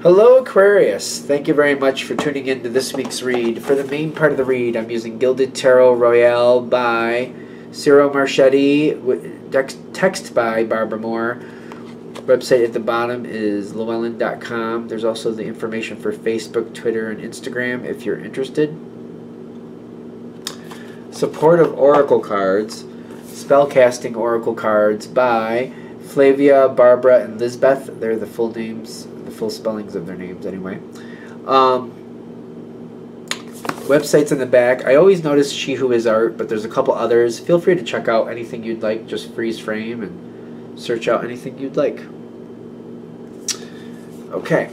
Hello Aquarius, thank you very much for tuning in to this week's read. For the main part of the read, I'm using Gilded Tarot Royale by Ciro Marchetti, text by Barbara Moore. Website at the bottom is llewellyn.com. There's also the information for Facebook, Twitter, and Instagram if you're interested. Support of Oracle cards, spellcasting Oracle cards by Flavia, Barbara, and Lisbeth. They're the full names, the full spellings of their names anyway. Websites in the back. I always notice She Who Is Art, but there's a couple others. Feel free to check out anything you'd like. Just freeze frame and search out anything you'd like. Okay,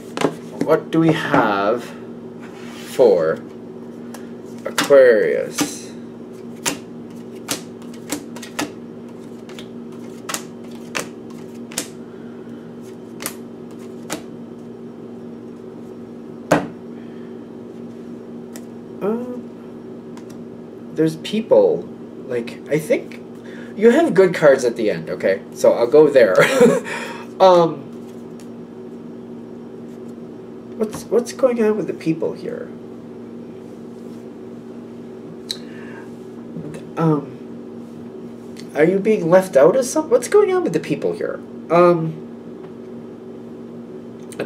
what do we have for Aquarius? There's people, like, I think you have good cards at the end, okay? So I'll go there. What's going on with the people here? Are you being left out of something? What's going on with the people here? I'm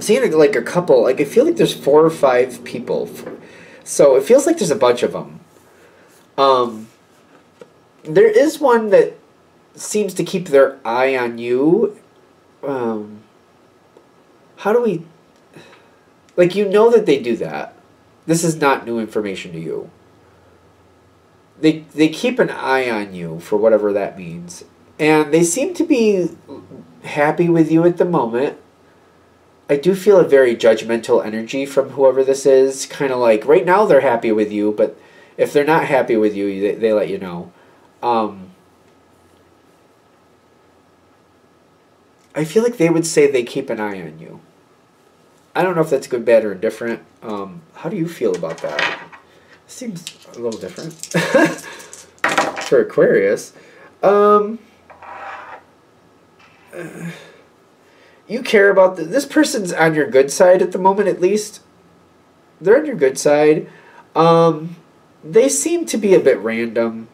seeing like a couple, like I feel like there's 4 or 5 people. So it feels like there's a bunch of them. There is one that seems to keep their eye on you. How do we... Like, you know that they do that. This is not new information to you. They keep an eye on you, for whatever that means. And they seem to be happy with you at the moment. I do feel a very judgmental energy from whoever this is. Kind of like, right now they're happy with you, but if they're not happy with you, they let you know. I feel like they would say they keep an eye on you. I don't know if that's good, bad, or indifferent. How do you feel about that? Seems a little different for Aquarius. You care about this person's on your good side at the moment, at least. They're on your good side. They seem to be a bit random.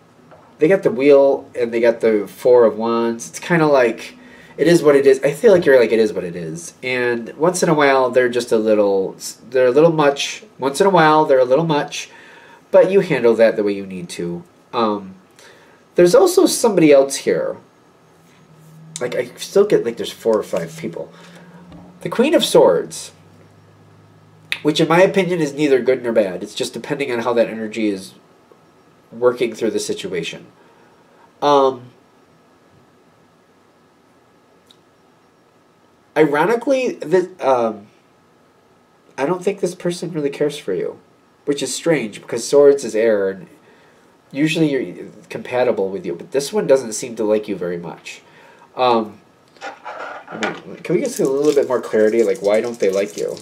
They got the wheel and they got the 4 of Wands. It's kind of like, it is what it is. I feel like you're like, it is what it is. And once in a while, they're just they're a little much. Once in a while, they're a little much. But you handle that the way you need to. There's also somebody else here. Like, I still get like there's 4 or 5 people. The Queen of Swords, which in my opinion is neither good nor bad. It's just depending on how that energy is working through the situation. Ironically, I don't think this person really cares for you, which is strange because Swords is air and usually you're compatible with you, but this one doesn't seem to like you very much. I mean, can we get a little bit more clarity? Like, why don't they like you?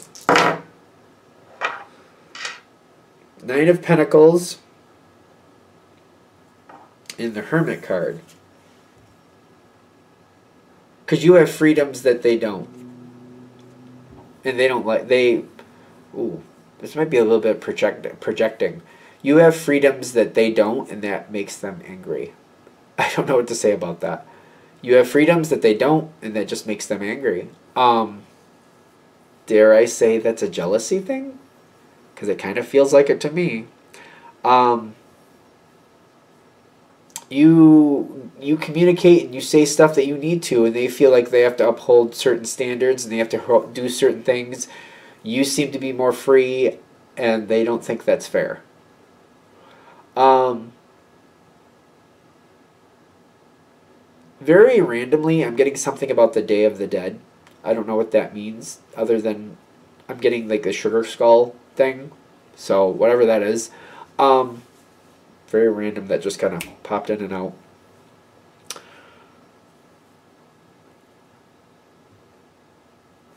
9 of Pentacles and the Hermit card. Because you have freedoms that they don't. And they don't like... Ooh, this might be a little bit projecting. You have freedoms that they don't, and that makes them angry. I don't know what to say about that. You have freedoms that they don't, and that just makes them angry. Dare I say that's a jealousy thing? Because it kind of feels like it to me. You communicate and you say stuff that you need to, and they feel like they have to uphold certain standards and they have to do certain things. You seem to be more free, and they don't think that's fair. Very randomly, I'm getting something about the Day of the Dead. I don't know what that means, other than I'm getting like a sugar skull thing. So, whatever that is. Very random, that just kind of popped in and out.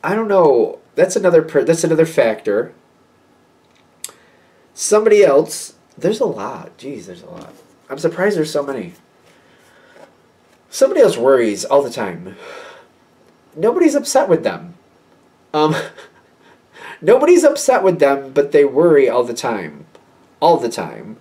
I don't know. That's another factor. Somebody else. There's a lot. Jeez, there's a lot. I'm surprised there's so many. Somebody else worries all the time. Nobody's upset with them. Nobody's upset with them, but they worry all the time. All the time.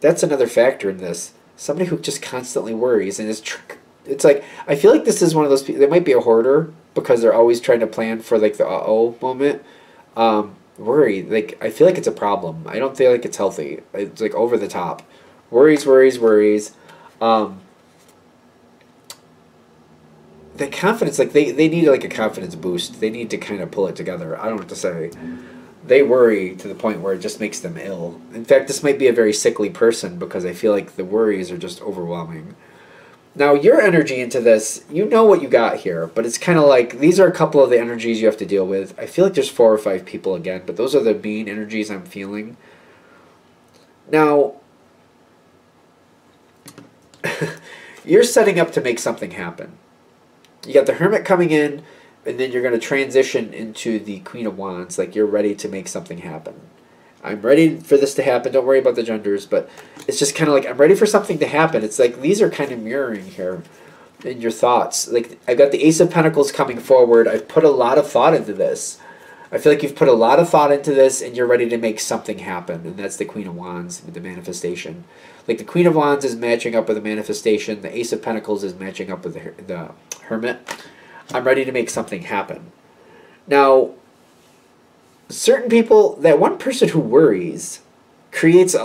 That's another factor in this. Somebody who just constantly worries and it's like, I feel like this is one of those people, they might be a hoarder because they're always trying to plan for like the uh-oh moment. Worry, like, I feel like it's a problem. I don't feel like it's healthy. It's like over the top. Worries, worries, worries. The confidence, like they need like a confidence boost. They need to kind of pull it together. I don't know what to say. They worry to the point where it just makes them ill. In fact, this might be a very sickly person because I feel like the worries are just overwhelming. Now, your energy into this, you know what you got here, but it's kind of like, these are a couple of the energies you have to deal with. I feel like there's 4 or 5 people again, but those are the main energies I'm feeling. Now, you're setting up to make something happen. You got the Hermit coming in, and then you're going to transition into the Queen of Wands, like you're ready to make something happen. I'm ready for this to happen. Don't worry about the genders, but it's just kind of like, I'm ready for something to happen. It's like, these are kind of mirroring here in your thoughts. Like, I've got the Ace of Pentacles coming forward. I've put a lot of thought into this. I feel like you've put a lot of thought into this, and you're ready to make something happen, and that's the Queen of Wands with the manifestation. Like, the Queen of Wands is matching up with the manifestation. The Ace of Pentacles is matching up with the Hermit. I'm ready to make something happen. Now, certain people, that one person who worries creates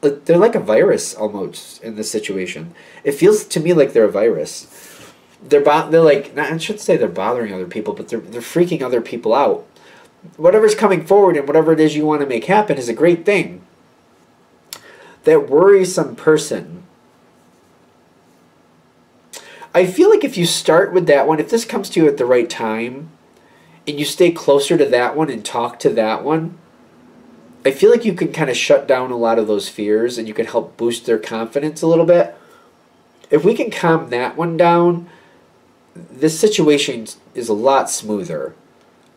they're like a virus almost in this situation. It feels to me like they're a virus. They're like, I shouldn't say they're bothering other people, but they're freaking other people out. Whatever's coming forward and whatever it is you want to make happen is a great thing. That worrisome person, I feel like if you start with that one, if this comes to you at the right time, and you stay closer to that one and talk to that one, I feel like you can kind of shut down a lot of those fears and you can help boost their confidence a little bit. If we can calm that one down, this situation is a lot smoother.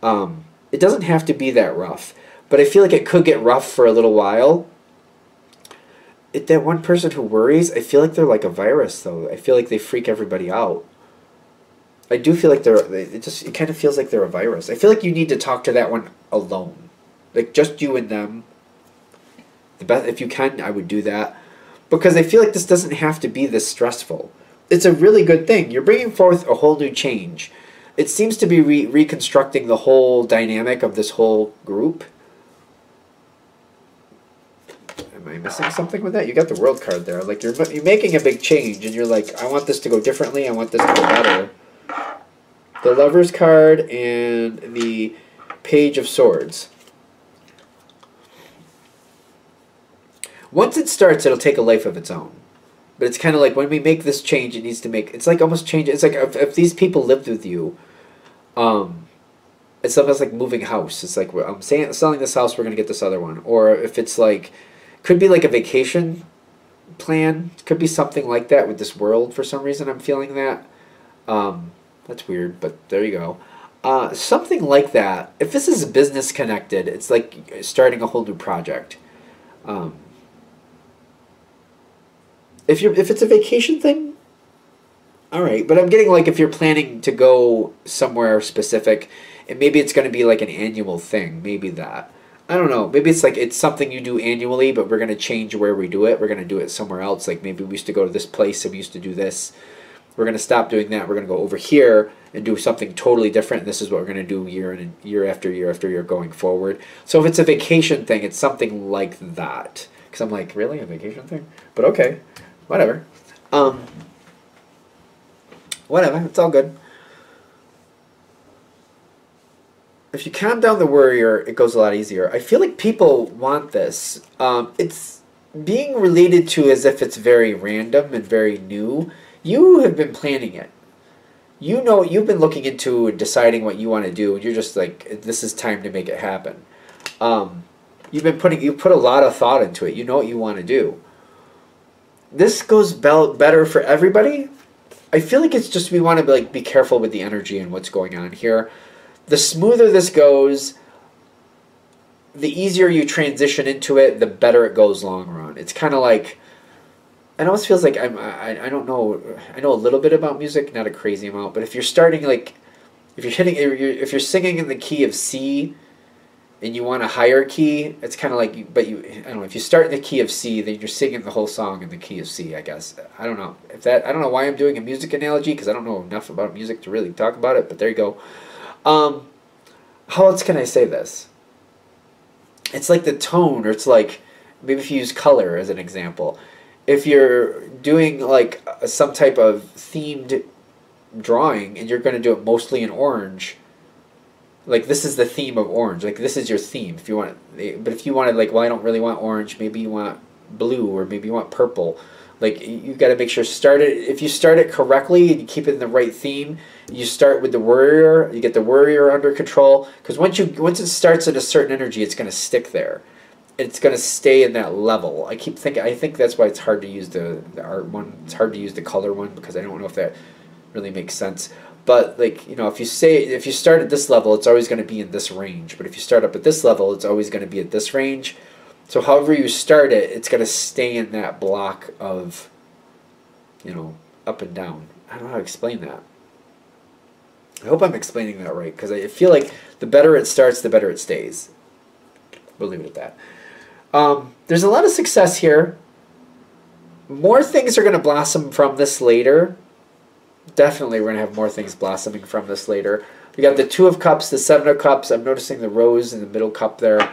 It doesn't have to be that rough, but I feel like it could get rough for a little while. That one person who worries, I feel like they're like a virus, though. I feel like they freak everybody out. I do feel like it kind of feels like they're a virus. I feel like you need to talk to that one alone. Like, just you and them. If you can, I would do that. Because I feel like this doesn't have to be this stressful. It's a really good thing. You're bringing forth a whole new change. It seems to be reconstructing the whole dynamic of this whole group. Am I missing something with that? You got the World card there. Like, you're making a big change, and you're like, I want this to go differently. I want this to go better. The Lovers card and the Page of Swords. Once it starts, it'll take a life of its own. But it's kind of like when we make this change, it needs to make... It's like almost change... It's like if these people lived with you, it's almost like moving house. It's like, I'm selling this house, we're going to get this other one. Or if it's like... Could be like a vacation plan. Could be something like that with this world. For some reason, I'm feeling that. That's weird, but there you go. Something like that. If this is business connected, it's like starting a whole new project. If it's a vacation thing, all right. But I'm getting like if you're planning to go somewhere specific, and maybe it's going to be like an annual thing. Maybe that. I don't know. Maybe it's like it's something you do annually, but we're going to change where we do it. We're going to do it somewhere else. Like maybe we used to go to this place and we used to do this. We're going to stop doing that. We're going to go over here and do something totally different. And this is what we're going to do year after year after year going forward. So if it's a vacation thing, it's something like that. Because I'm like, really? A vacation thing? But okay. Whatever. Whatever. It's all good. If you calm down the worrier, it goes a lot easier. I feel like people want this. It's being related to as if it's very random and very new. You have been planning it. You know, you've been looking into and deciding what you want to do, and you're just like, this is time to make it happen. You put a lot of thought into it. You know what you want to do. This goes better for everybody. I feel like it's just we want to be careful with the energy and what's going on here. The smoother this goes, the easier you transition into it, the better it goes long run. It's kind of like, it almost feels like I don't know. I know a little bit about music, not a crazy amount. But if you're starting like, if you're singing in the key of C, and you want a higher key, it's kind of like, but I don't know. If you start in the key of C, then you're singing the whole song in the key of C. I guess I don't know if that. I don't know why I'm doing a music analogy because I don't know enough about music to really talk about it. But there you go. How else can I say this? It's like the tone, or it's like maybe if you use color as an example. If you're doing like some type of themed drawing and you're going to do it mostly in orange, like this is the theme of orange, like this is your theme if you want it. But if you wanted like, well, I don't really want orange, maybe you want blue, or maybe you want purple. Like you got to make sure if you start it correctly and you keep it in the right theme, you start with the warrior, you get the warrior under control, because once it starts at a certain energy, it's going to stick there. It's going to stay in that level. I think that's why it's hard to use the art one. It's hard to use the color one because I don't know if that really makes sense. But like, you know, if you start at this level, it's always going to be in this range. But if you start up at this level, it's always going to be at this range. So however you start it, it's going to stay in that block of, you know, up and down. I don't know how to explain that. I hope I'm explaining that right, because I feel like the better it starts, the better it stays. We'll leave it at that. There's a lot of success here. More things are going to blossom from this later. Definitely we're going to have more things blossoming from this later. We got the 2 of Cups, the 7 of Cups. I'm noticing the rose in the middle cup there.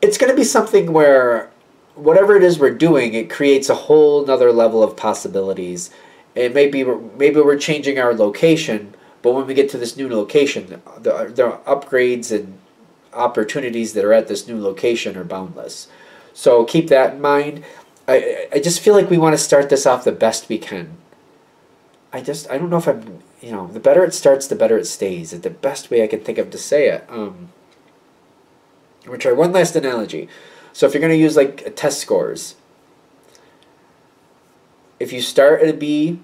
It's going to be something where whatever it is we're doing, it creates a whole nother level of possibilities. It maybe we're changing our location, but when we get to this new location, the upgrades and opportunities that are at this new location are boundless. So keep that in mind. I just feel like we want to start this off the best we can. I don't know if I'm, you know, the better it starts, the better it stays. It's the best way I can think of to say it. I'm going to try one last analogy. So if you're going to use like test scores, if you start at a B,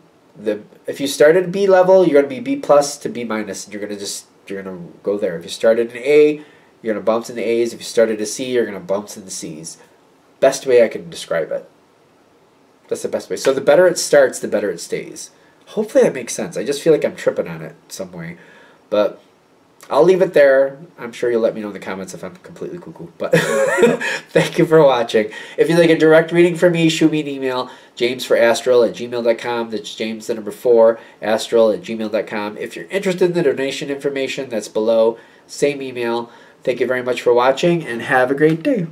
if you start at a B level, you're going to be B plus to B minus, and you're going to go there. If you start at an A, you're going to bounce in the A's. If you start at a C, you're going to bounce in the C's. Best way I can describe it. That's the best way. So the better it starts, the better it stays. Hopefully that makes sense. I just feel like I'm tripping on it some way. But I'll leave it there. I'm sure you'll let me know in the comments if I'm completely cuckoo. But thank you for watching. If you'd like a direct reading from me, shoot me an email, jamesforastral@gmail.com. That's James the number 4, astral@gmail.com. If you're interested in the donation information, that's below. Same email. Thank you very much for watching, and have a great day.